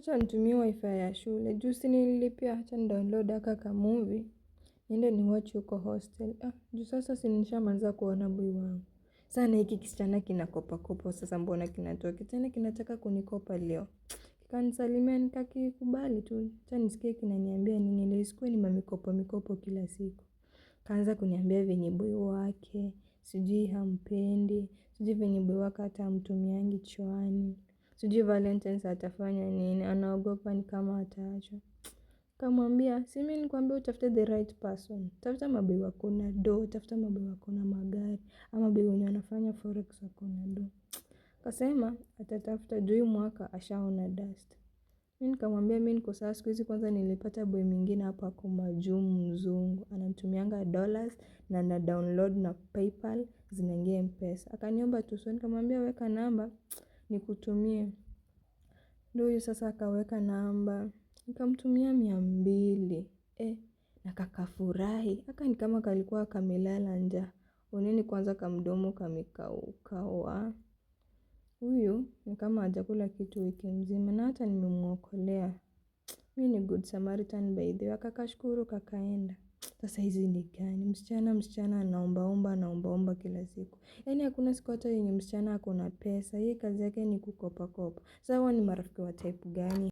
Acha nitumie wifi ya shule. Juu si nililipia, acha ni-download aka kamovie. Niende ni-watch huko hostel. Juu sasa si nishamaliza kuona boy wangu. Sana hiki kisichana kinakopa sasa mbona kinatoka. Tena kinataka kunikopa leo. Kikanisalimia nikakikubali tu. Acha nisikie kinaniambia nini leo isikuwe ni mamikopo kila siku. Kaanza kuniambia venye boy wake. Sijui hampendi. Sijui venye boy wake hata hamtumiangi chwani. Sijui Valentine's atafanya nini, anaogopa ni kama ataachwa. Nikamwambia, si mimi nilikwambia utafute the right person. Tafuta maboy wako na do, tafuta maboy wako na magari, ama boy wenye wanafanya forex wako na do. Akasema, atatafuta juu hii mwaka ashaona dust. Mimi nikamwambia mimi niko sawa siku hizi kwanza nilipata boy mwingine hapa ako majuu mzungu. Anatumianga dollars na ana download na PayPal zinaingia M-Pesa. Akaniomba tu so nikamwambia weka namba nikutumie. Ndio huyu sasa akaweka namba. Nikamtumia 200. Na kakafurahi. Haka ni kama kalikuwa kamelala njaa. Oneni kwanza kamdomo kamekauka. Huyu ni kama hajakula kitu wiki mzima na hata nimemuokolea. Mimi ni good Samaritan by the way. Akakashukuru kakaenda. Sasa hizi ni gani? Msichana anaomba kila siku. Yaani hakuna siku hata yenye msichana ako na pesa. Yeye kazi yake ni kukopa kopa. Sasa hawa ni marafiki wa type gani?